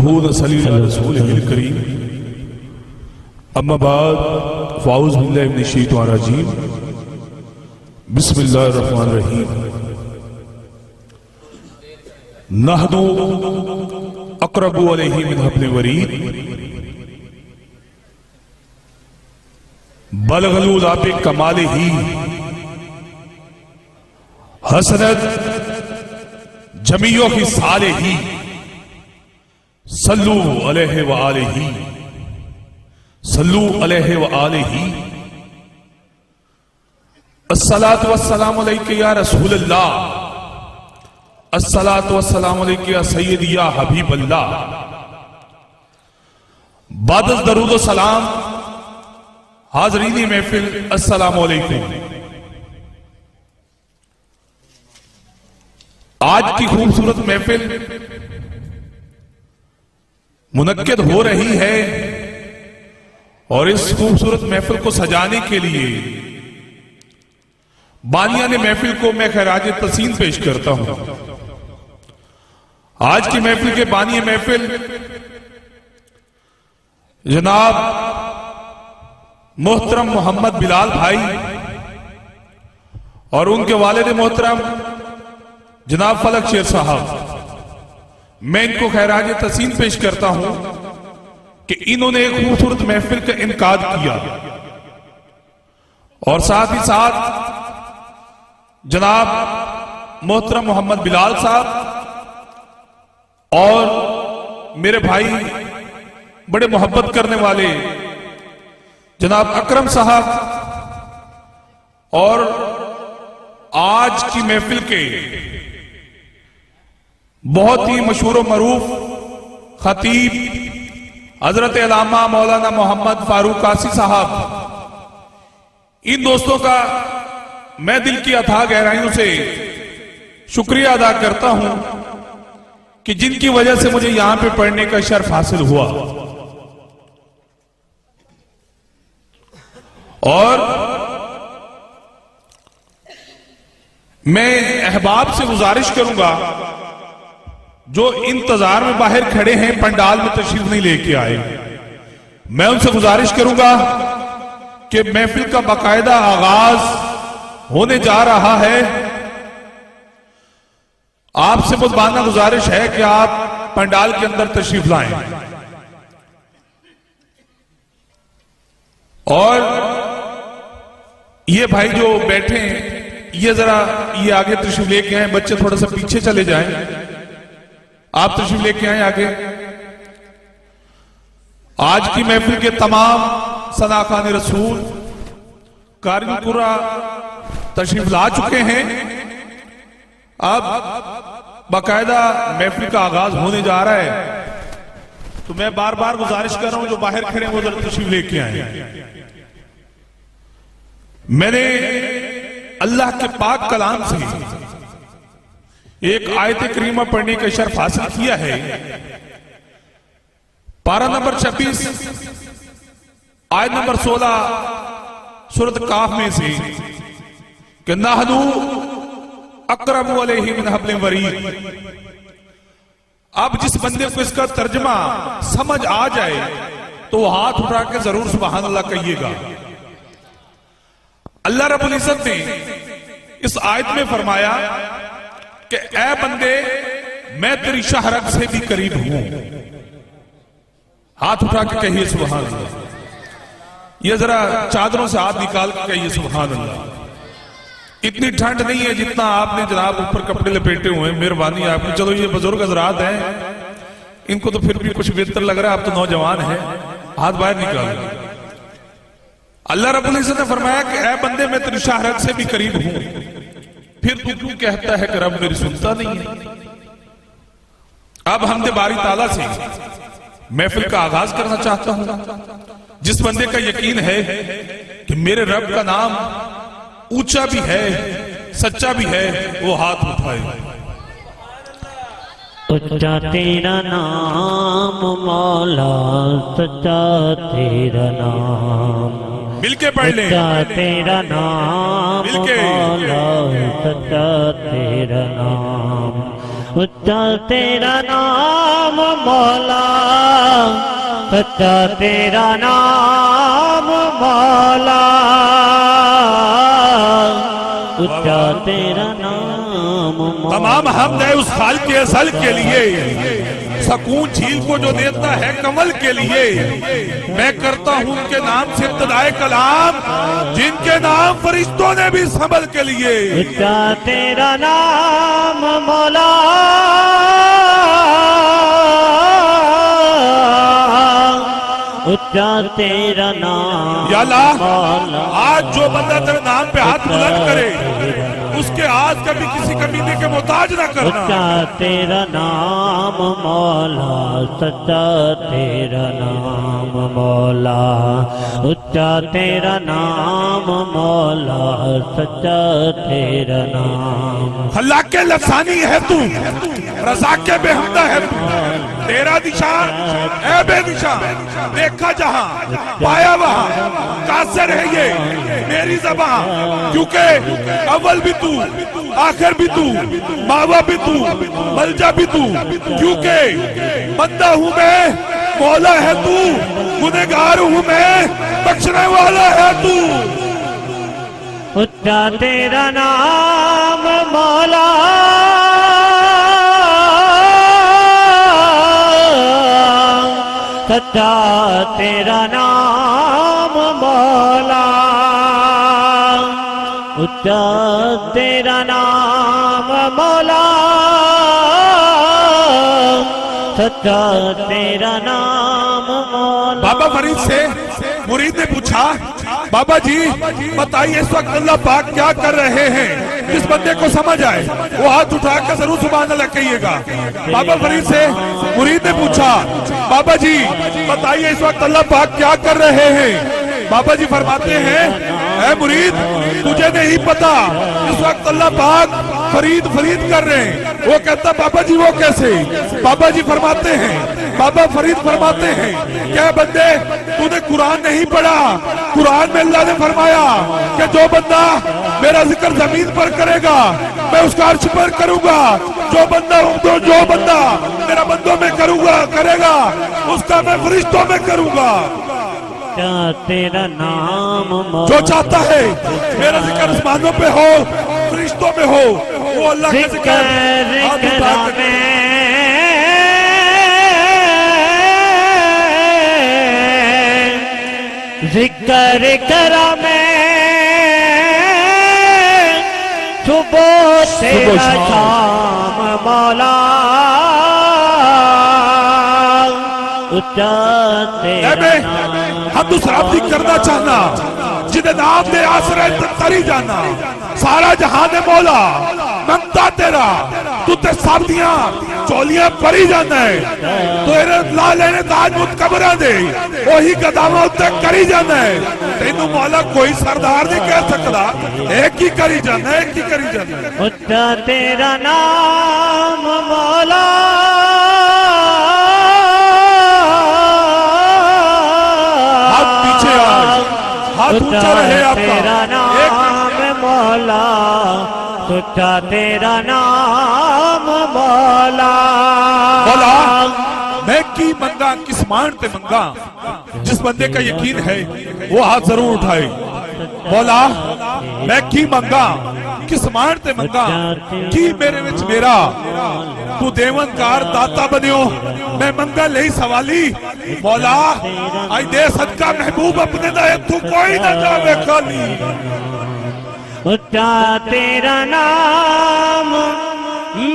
करीम अम्मा बाद फ़ाऊज़ बिल्लाहि मिनश शैतानिर रजीम बिस्मिल्लाहिर रहमानिर रहीम नहनु अक़रबु अलैहि मिन हब्लिल वरीद बलगलू लाबे कमालिही हसनत जमीओ की सालेही सल्लू अलैहि व आलिही सल्लू अलैहि व आलिही अस्सलातु वस्सलामु अलैका या रसूलल्लाह अस्सलातु वस्सलामु अलैका या सय्यदी या हबीबल्लाह बाद दरूद व सलाम हाज़रीन महफिल अस्सलामु अलैकुम। आज की खूबसूरत महफिल मुनक्किद हो रही है और इस खूबसूरत महफिल को सजाने के लिए बानिया ने महफिल को मैं खैराज तस्सीम पेश करता हूं। आज की महफिल के बानी महफिल जनाब मोहतरम मोहम्मद बिलाल भाई और उनके वालिद मोहतरम जनाब फलक शेर साहब, मैं इनको खैराज तस्सीम पेश करता हूं कि इन्होंने एक खूबसूरत महफिल का इनकाद किया और साथ ही साथ जनाब मोहतरम मोहम्मद बिलाल साहब और मेरे भाई बड़े मोहब्बत करने वाले जनाब अकरम साहब और आज की महफिल के बहुत ही मशहूर और मरूफ खतीब हजरत अल्लामा मौलाना मोहम्मद फारूक कासी साहब, इन दोस्तों का मैं दिल की अथाह गहराइयों से शुक्रिया अदा करता हूं कि जिनकी वजह से मुझे यहां पे पढ़ने का शर्फ हासिल हुआ। और मैं अहबाब से गुजारिश करूंगा जो इंतजार में बाहर खड़े हैं, पंडाल में तशरीफ नहीं लेके आए, मैं उनसे गुजारिश करूंगा कि महफिल का बाकायदा आगाज होने जा रहा है। आपसे मुतबाना गुजारिश है कि आप पंडाल के अंदर तशरीफ लाएं और ये भाई जो बैठे हैं ये जरा ये आगे तशरीफ लेके आए, बच्चे थोड़ा सा पीछे चले जाएं, आप तशरीफ लेके आए आगे। आज की महफिल के तमाम सनाखान रसूल कारकुरा तशरीफ ला चुके हैं। अब बाकायदा महफिल का आगाज होने जा रहा है, तो मैं बार बार गुजारिश कर रहा हूं जो बाहर खड़े हैं वो जरा तशरीफ लेके आए। मैंने अल्लाह के पाक कलाम से एक आयत करीमा पढ़ने का शर्फ हासिल किया है। पारा नंबर 26 आयत नंबर 16 सूरत काफ में से कि नहनु अक़रबु अलैहि मिन हब्लिल वरीद। अब जिस बंदे को इसका तर्जमा समझ आ जाए तो वो हाथ उठा के जरूर सुभान अल्लाह कहिएगा। अल्लाह रब्बुल इज्जत ने इस आयत में फरमाया कि ऐ बंदे मैं तेरी शाहरग से भी करीब हूं। हाथ उठा के कहिए सुभान अल्लाह। ये जरा चादरों से हाथ निकाल के कहिए सुभान अल्लाह। इतनी ठंड नहीं है जितना आपने जनाब ऊपर कपड़े लपेटे हुए हैं, मेहरबानी आपकी। चलो ये बुजुर्ग हजरात हैं, इनको तो फिर भी कुछ बेहतर लग रहा है, आप तो नौजवान हैं, हाथ बाहर निकाल। अल्लाह रब्बुल इज्जत ने फरमाया कि ऐ बंदे मैं तेरी शाहरग से भी करीब हूं, फिर तू क्यों कहता है कि रब मेरी सुनता नहीं है। अब हमने बारी ताला से महफिल का आगाज करना चाहता हूं। जिस बंदे का यकीन है कि मेरे रब का नाम ऊंचा भी है सच्चा भी है, वो हाथ उठाए। ऊंचा तेरा नाम मौला, सच्चा तेरा नाम, मिलके पढ़ लें। सच्चा तेरा नाम मौला, सच्चा तेरा नाम, ऊंचा तेरा नाम मौला, सच्चा तेरा नाम मौला, ऊंचा तेरा नाम मौला। तमाम हमद है उस खाल के असल के लिए, सकून झील को जो देता है कमल के लिए। मैं करता हूँ उनके नाम से इब्तिदाए कलाम, जिनके नाम फरिश्तों ने भी संभल के लिए। ऊंचा तेरा नाम मौला, ऊंचा तेरा नाम या अल्लाह, मौला। आज जो बंदा तेरे नाम पे हाथ बुलंद करे, उसके आज कभी किसी कमीने के मोहताज ना करना। ऊंचा तेरा नाम मौला, सच्चा तेरा नाम मौला, ऊंचा तेरा नाम मौला, सच्चा तेरा नाम। अल्लाह के लफसानी है तू, रज़ा के बेहमदा है तू। तेरा निशान ऐ बेनिशान, देखा जहां पाया वहां, कासर है ये मेरी ज़बान। क्योंकि अव्वल भी तू, आखिर भी तू, मावा भी तू, मलजा भी तू। क्योंकि बंदा हूं मैं, मौला है तू, गुनहगार हूं मैं, बख्शने वाला है तू। ऊंचा तेरा नाम मौला, सच्चा तेरा नाम मौला, ऊंचा तेरा नाम मौला, सच्चा तेरा नाम मौला। बाबा फरीद से मुरीद ने पूछा, बाबा जी बताइए इस वक्त अल्लाह पाक क्या कर रहे हैं, जिस बंदे को समझ आए वो हाथ उठाकर जरूर सुभान अल्लाह कहिएगा। बाबा फरीद से मुरीद ने पूछा, बाबा जी बताइए इस वक्त अल्लाह पाक क्या कर रहे हैं। बाबा जी फरमाते हैं, ऐ मुरीद तुझे नहीं पता, इस वक्त अल्लाह पाक फरीद फरीद कर रहे हैं। वो कहता बाबा जी वो कैसे। बाबा जी फरमाते हैं, बाबा फरीद फरमाते हैं, क्या बंदे तूने कुरान नहीं पढ़ा। कुरान में अल्लाह ने फरमाया कि जो बंदा मेरा जिक्र जमीन पर करेगा मैं उसका अर्श पर करूंगा। जो बंदा मेरा बंदों में करेगा उसका मैं फरिश्तों में करूंगा। तेरा नाम जो चाहता है मेरा जिक्र आसमानों पे हो, फरिश्तों में हो, वो अल्लाह का जिक्र हाथ उठा कर। जिक्र करा मैं सुबह तेरा शाम मौला, ऊंचा तेरा हम दूसरा भी करना चाहना, जिन्हें नाम दे आसरे तरी जाना। सारा जहां ने मौला मंगता तेरा, तू ते सब दिया चोलियां परी जाना है। तेरे ला लेने ताज मुत कबरा दे, वही कदम उत्ते करी जाना है। तेनू मौला कोई सरदार नहीं कह सकता, एक ही करी जाना, एक ही करी जाना। ऊंचा तेरा नाम मौला, हाथ ऊंचा रहे आपका। तेरा नाम मौला, ऊंचा तेरा नाम मौला। मौला मैं की मंगा किस मान ते मंगा, जिस बंदे का यकीन है वो हाथ जरूर उठाए। मौला मैं की मंगा किस मान ते मंगा, की मेरे विच मेरा तू देवनकार दाता बनियो, मैं मंगा ले सवाली। मौला आई दे सदका महबूब अपने दा तू कोई ना जावे खाली। ऊंचा तेरा नाम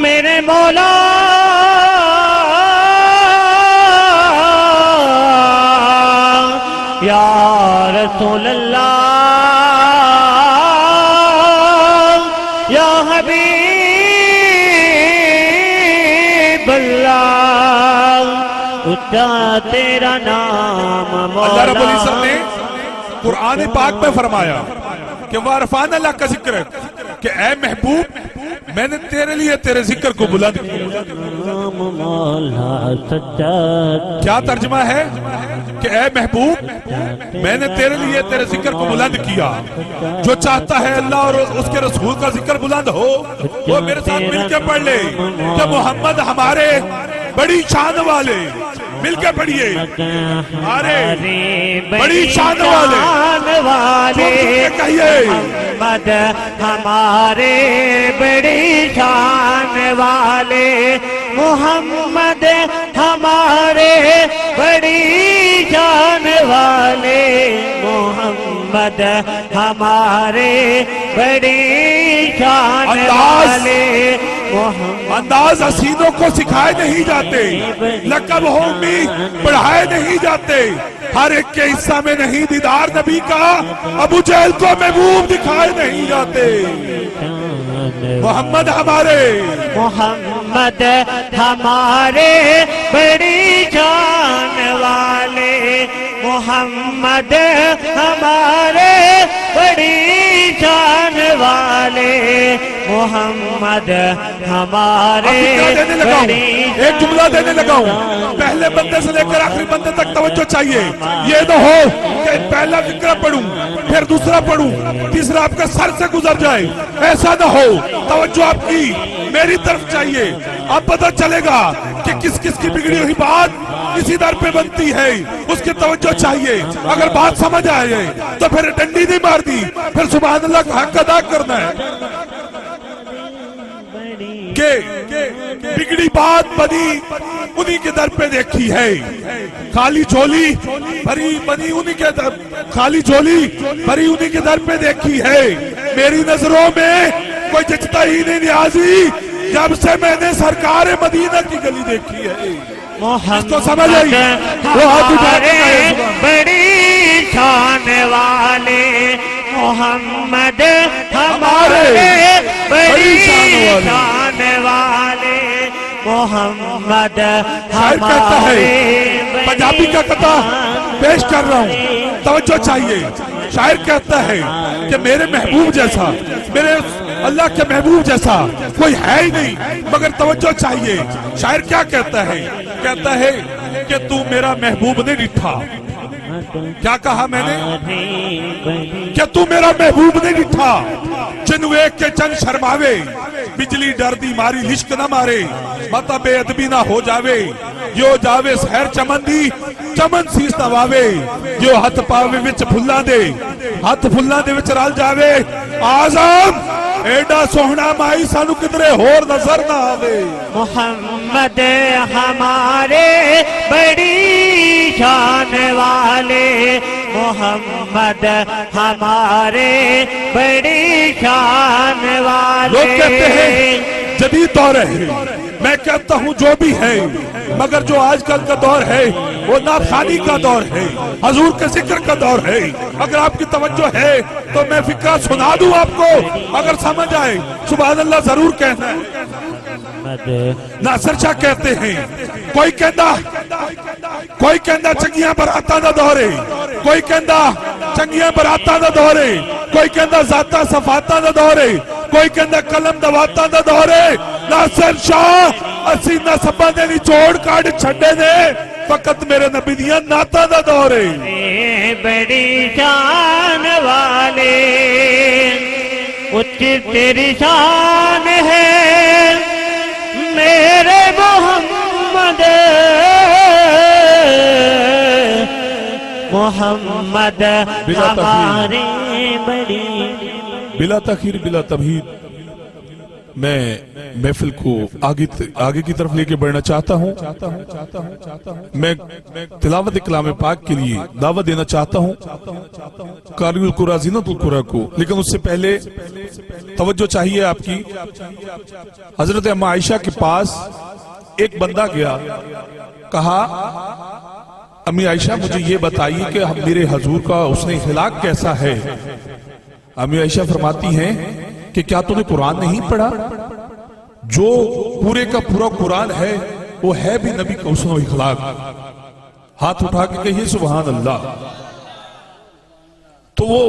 मेरे मौला, या रसूल अल्लाह, या हबीब अल्लाह, ऊंचा तेरा नाम मौला। अल्लाह रब्बुल इज्जत ने कुरान पाक में फरमाया कि वारफान अल्लाह का जिक्र कि ऐ महबूब मैंने तेरे लिए तेरे जिक्र को बुलंद किया। नाम मौला सच्चा क्या तर्जमा है कि ए महबूब मैंने तेरे लिए तेरे जिक्र को बुलंद किया। जो चाहता है अल्लाह और उसके रसूल का जिक्र बुलंद हो वो मेरे साथ मिलकर पढ़ ले कि मोहम्मद हमारे बड़ी शान वाले। मिलकर पढ़िए हमारे बड़ी शान वाले कहिए मोहम्मद हमारे बड़ी शान वाले। मोहम्मद हमारे बड़ी शान वाले। मोहम्मद हमारे बड़ी शान वाले। अंदाज हसीनों को सिखाए नहीं जाते, लकब हो पढ़ाए नहीं जाते। हर एक के हिस्सा में नहीं दीदार नबी का। अबू जहल को महबूब दिखाए नहीं जाते। मोहम्मद हमारे बड़ी जान वाले। मोहम्मद हमारे बड़ी जान वाले। मोहम्मद हमारे एक जुमला देने लगा हूँ। पहले बंदे से लेकर आखिरी बंदे तक तवज्जो चाहिए। ये तो हो कि पहला जिक्र पढ़ूं फिर दूसरा पढ़ूं तीसरा आपका सर से गुजर जाए। ऐसा ना हो, तवज्जो आपकी मेरी तरफ चाहिए। अब पता चलेगा कि किस किस की बिगड़ी हुई बात किसी दर पे बनती है, उसकी तवज्जो चाहिए। अगर बात समझ आए तो फिर डंडी नहीं मार दी, फिर सुभान अल्लाह का हक अदा करना है। के बिगड़ी बात बनी उन्हीं के दर पे देखी है। खाली झोली भरी बनी उन्हीं के दर, खाली झोली भरी उन्हीं के दर पे देखी है। मेरी नजरों में कोई जचता ही नहीं नियाजी जब से मैंने सरकार मदीना की गली देखी है। मोहम्मद समझ आई वो हमारे बड़ी शान वाले। मोहम्मद हमारे बड़ी शान वाले। मोहम्मद हमारे पंजाबी का कथा पेश कर रहा हूँ, तवज्जो चाहिए। शायर कहता है कि मेरे महबूब जैसा, मेरे अल्लाह के महबूब जैसा कोई है ही नहीं, मगर तवज्जो चाहिए। शायर क्या कहता है? कहता है कि तू मेरा महबूब नहीं डिठा। क्या कहा मैंने? क्या तू मेरा महबूब नहीं डिठा। जिन वेख के चंद शर्मावे, बिजली डरदी मारी लिश्क न मारे। मता बेअदबी ना हो जावे, जो जावे सहर चमन दी चमन सीस नवावे। जो हथ पावे विच फुल्लां दे, हथ फुल्लां दे विच रल जावे। आज़म एडा सोहना माई सानू किधरे होर नजर ना आवे। मोहम्मद हमारे बड़ी शान वाले। मोहम्मद हमारे बड़ी शान वाले। लोग कहते हैं जदीद दौर है, मैं कहता हूँ जो भी है, मगर जो आजकल का दौर है वो नाफखानी का दौर है, हजूर के जिक्र का दौर है। अगर आपकी तवज्जो है तो मैं फिक्रा सुना दूं आपको, अगर समझ आए सुभान अल्लाह जरूर कहना है। नासिर शाह कहते हैं कोई कहता चंगियां बरातां दा दौरे, कोई कहता चंगियां बरातां दा दौरे, कोई कहता जाता सफातां दा दौरे, कोई कहता कलम दवातां दा दौरे। नासिर शाह असी नसबां दे निचोड़ काट छड्डे ने, फकत मेरे नबी दियां नातां दा दौरे। बड़ी शान वाले उच्च तेरी शान है मेरे मोहम्मद। मोहम्मद हमारे बड़ी। बिला तखीर बिला तबहीद मैं महफिल को आगे की तरफ लेके बढ़ना चाहता हूँ। मैं तिलावत कलाम पाक के लिए दावत देना चाहता हूँ कारिउल कुरा ज़ीनतुल कुरा को, लेकिन उससे पहले तवज्जो चाहिए आपकी। हजरत अम्मा आयशा के पास एक बंदा गया, कहा अम्मी आयशा मुझे ये बताइए कि मेरे हजूर का उसने इखलाक कैसा है। अम्मी आयशा फरमाती हैं कि क्या तूने कुरान नहीं पढ़ा? जो पूरे का पूरा कुरान है वो है भी नबी का हुस्न व इखलाक। हाथ उठा के कहिए सुभान अल्लाह। तो वो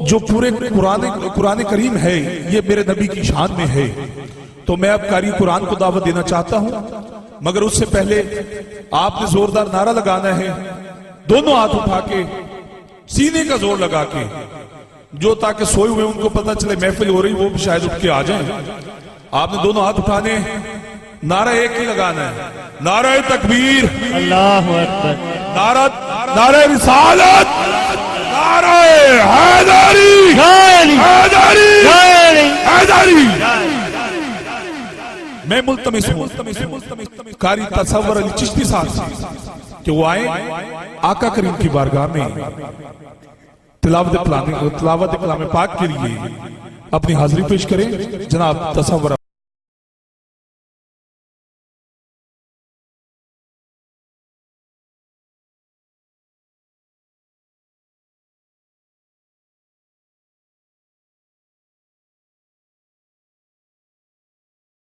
जो पूरे कुरान करीम है ये मेरे नबी की शान में है। तो मैं अब कारी कुरान को दावत देना चाहता हूं, मगर उससे पहले आपने जोरदार नारा लगाना है, दोनों हाथ उठा के सीने का जोर लगा के, जो ताकि सोए हुए उनको पता चले महफिल हो रही, वो भी शायद उठ के आ जाएं। आपने दोनों हाथ उठाने, नारा एक ही लगाना है, नारा तकबीर, अल्लाहु अकबर, नारा रिसालत, नारा हैदरी, हैदरी, हैदरी। मैं मुल्तमिस हूं कारी तसव्वुर अली चिश्ती साहब कि वो आए आका करीम की बारगाह में तिलावत कलाम पाक के लिए अपनी हाजिरी पेश करें। जनाब तसव्वुर